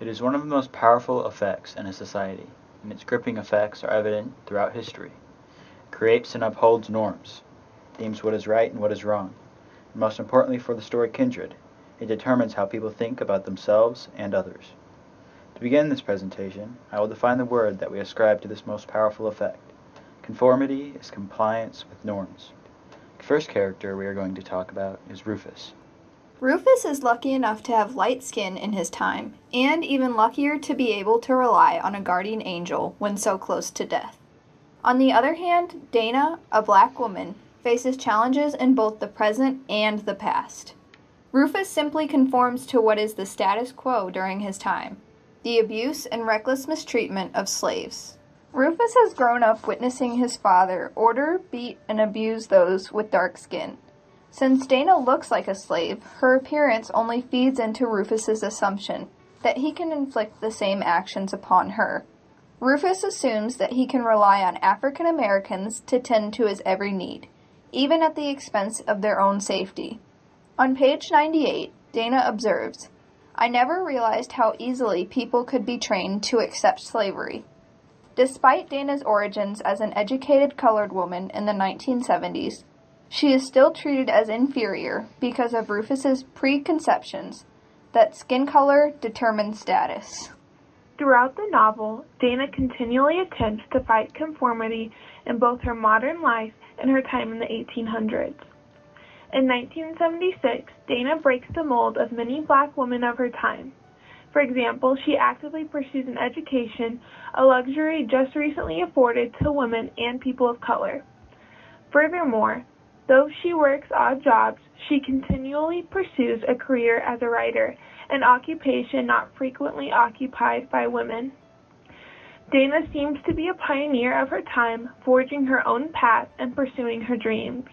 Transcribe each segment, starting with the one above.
It is one of the most powerful effects in a society, and its gripping effects are evident throughout history. It creates and upholds norms, deems what is right and what is wrong, and most importantly for the story Kindred, it determines how people think about themselves and others. To begin this presentation, I will define the word that we ascribe to this most powerful effect. Conformity is compliance with norms. The first character we are going to talk about is Rufus. Rufus is lucky enough to have light skin in his time, and even luckier to be able to rely on a guardian angel when so close to death. On the other hand, Dana, a black woman, faces challenges in both the present and the past. Rufus simply conforms to what is the status quo during his time, the abuse and reckless mistreatment of slaves. Rufus has grown up witnessing his father order, beat, and abuse those with dark skin. Since Dana looks like a slave, her appearance only feeds into Rufus's assumption that he can inflict the same actions upon her. Rufus assumes that he can rely on African Americans to tend to his every need, even at the expense of their own safety. On page 98, Dana observes, "I never realized how easily people could be trained to accept slavery." Despite Dana's origins as an educated colored woman in the 1970s, she is still treated as inferior because of Rufus's preconceptions that skin color determines status. Throughout the novel, Dana continually attempts to fight conformity in both her modern life and her time in the 1800s. In 1976, Dana breaks the mold of many black women of her time. For example, she actively pursues an education, a luxury just recently afforded to women and people of color. Furthermore, though she works odd jobs, she continually pursues a career as a writer, an occupation not frequently occupied by women. Dana seems to be a pioneer of her time, forging her own path and pursuing her dreams.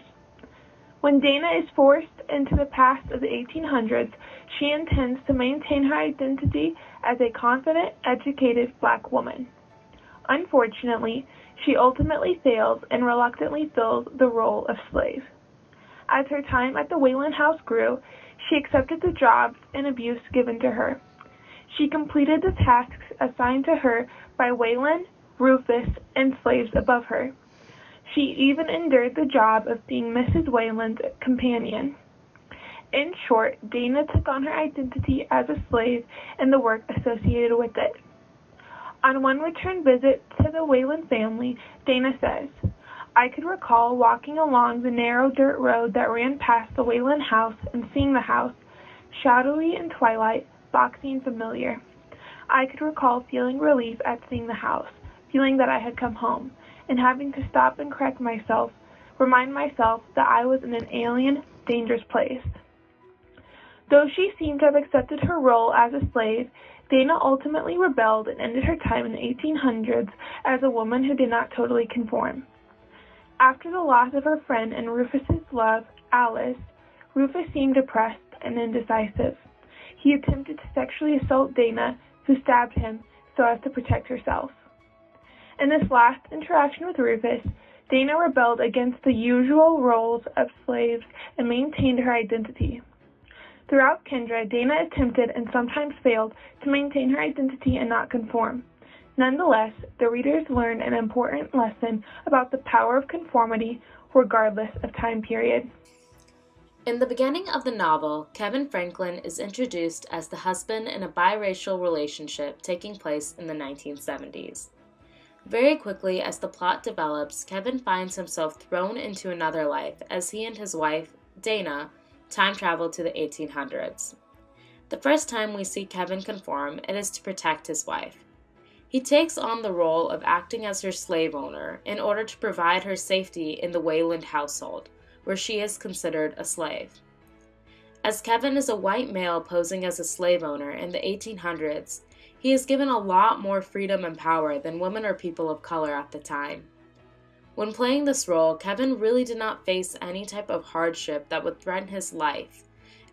When Dana is forced into the past of the 1800s, she intends to maintain her identity as a confident, educated black woman. Unfortunately, she ultimately fails and reluctantly fills the role of slave. As her time at the Wayland House grew, she accepted the jobs and abuse given to her. She completed the tasks assigned to her by Wayland, Rufus, and slaves above her. She even endured the job of being Mrs. Wayland's companion. In short, Dana took on her identity as a slave and the work associated with it. On one return visit to the Wayland family, Dana says, "I could recall walking along the narrow dirt road that ran past the Wayland house and seeing the house, shadowy in twilight, boxy and familiar. I could recall feeling relief at seeing the house, feeling that I had come home, and having to stop and correct myself, remind myself that I was in an alien, dangerous place." Though she seemed to have accepted her role as a slave, Dana ultimately rebelled and ended her time in the 1800s as a woman who did not totally conform. After the loss of her friend and Rufus's love, Alice, Rufus seemed depressed and indecisive. He attempted to sexually assault Dana, who stabbed him so as to protect herself. In this last interaction with Rufus, Dana rebelled against the usual roles of slaves and maintained her identity. Throughout Kindred, Dana attempted and sometimes failed to maintain her identity and not conform. Nonetheless, the readers learn an important lesson about the power of conformity regardless of time period. In the beginning of the novel, Kevin Franklin is introduced as the husband in a biracial relationship taking place in the 1970s. Very quickly, as the plot develops, Kevin finds himself thrown into another life as he and his wife, Dana, time travel to the 1800s. The first time we see Kevin conform, it is to protect his wife. He takes on the role of acting as her slave owner in order to provide her safety in the Wayland household, where she is considered a slave. As Kevin is a white male posing as a slave owner in the 1800s, he is given a lot more freedom and power than women or people of color at the time. When playing this role, Kevin really did not face any type of hardship that would threaten his life,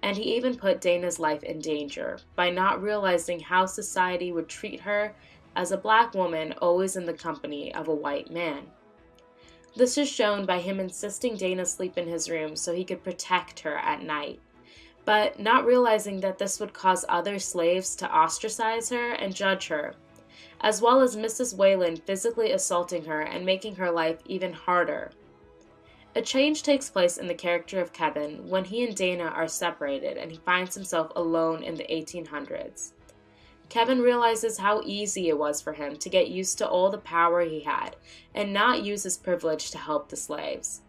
and he even put Dana's life in danger by not realizing how society would treat her as a black woman always in the company of a white man. This is shown by him insisting Dana sleep in his room so he could protect her at night. but not realizing that this would cause other slaves to ostracize her and judge her, as well as Mrs. Whalen physically assaulting her and making her life even harder. A change takes place in the character of Kevin when he and Dana are separated and he finds himself alone in the 1800s. Kevin realizes how easy it was for him to get used to all the power he had and not use his privilege to help the slaves.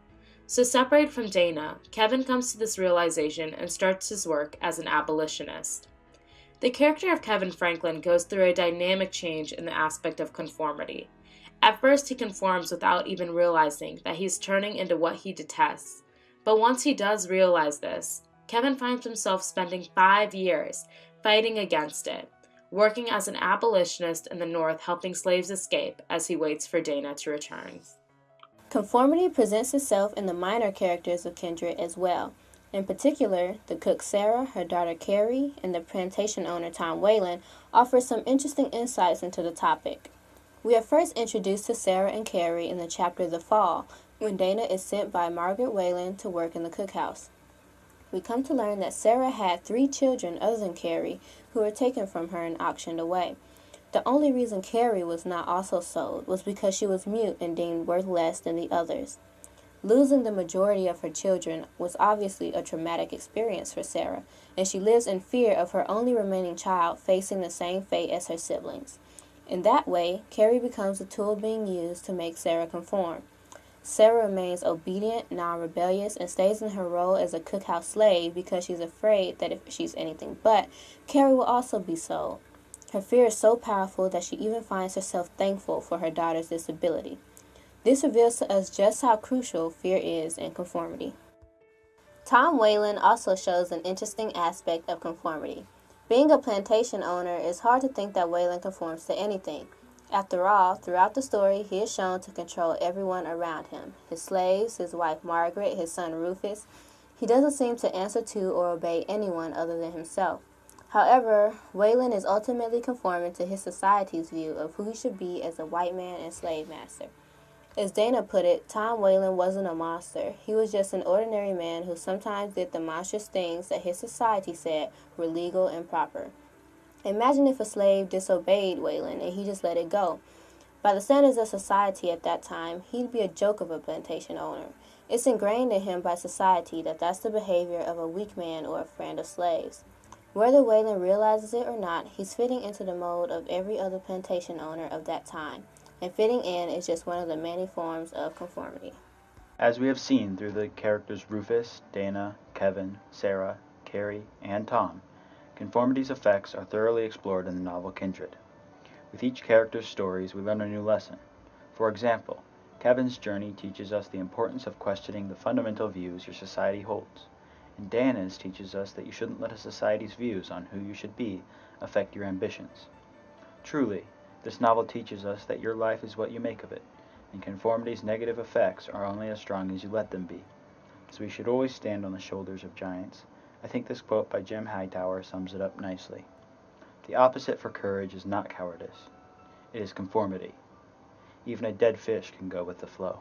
So separated from Dana, Kevin comes to this realization and starts his work as an abolitionist. The character of Kevin Franklin goes through a dynamic change in the aspect of conformity. At first, he conforms without even realizing that he's turning into what he detests. But once he does realize this, Kevin finds himself spending 5 years fighting against it, working as an abolitionist in the North, helping slaves escape as he waits for Dana to return. Conformity presents itself in the minor characters of Kindred as well. In particular, the cook Sarah, her daughter Carrie, and the plantation owner Tom Whalen offer some interesting insights into the topic. We are first introduced to Sarah and Carrie in the chapter The Fall, when Dana is sent by Margaret Whalen to work in the cookhouse. We come to learn that Sarah had 3 children other than Carrie who were taken from her and auctioned away. The only reason Carrie was not also sold was because she was mute and deemed worth less than the others. Losing the majority of her children was obviously a traumatic experience for Sarah, and she lives in fear of her only remaining child facing the same fate as her siblings. In that way, Carrie becomes a tool being used to make Sarah conform. Sarah remains obedient, non-rebellious, and stays in her role as a cookhouse slave because she's afraid that if she's anything but, Carrie will also be sold. Her fear is so powerful that she even finds herself thankful for her daughter's disability. This reveals to us just how crucial fear is in conformity. Tom Whalen also shows an interesting aspect of conformity. Being a plantation owner, it's hard to think that Whalen conforms to anything. After all, throughout the story, he is shown to control everyone around him. His slaves, his wife Margaret, his son Rufus. He doesn't seem to answer to or obey anyone other than himself. However, Whalen is ultimately conforming to his society's view of who he should be as a white man and slave master. As Dana put it, Tom Whalen wasn't a monster. He was just an ordinary man who sometimes did the monstrous things that his society said were legal and proper. Imagine if a slave disobeyed Whalen and he just let it go. By the standards of society at that time, he'd be a joke of a plantation owner. It's ingrained in him by society that that's the behavior of a weak man or a friend of slaves. Whether Whalen realizes it or not, he's fitting into the mold of every other plantation owner of that time, and fitting in is just one of the many forms of conformity. As we have seen through the characters Rufus, Dana, Kevin, Sarah, Carrie, and Tom, conformity's effects are thoroughly explored in the novel Kindred. With each character's stories, we learn a new lesson. For example, Kevin's journey teaches us the importance of questioning the fundamental views your society holds, and Dana's teaches us that you shouldn't let a society's views on who you should be affect your ambitions. Truly, this novel teaches us that your life is what you make of it, and conformity's negative effects are only as strong as you let them be. So we should always stand on the shoulders of giants. I think this quote by Jim Hightower sums it up nicely. The opposite for courage is not cowardice. It is conformity. Even a dead fish can go with the flow.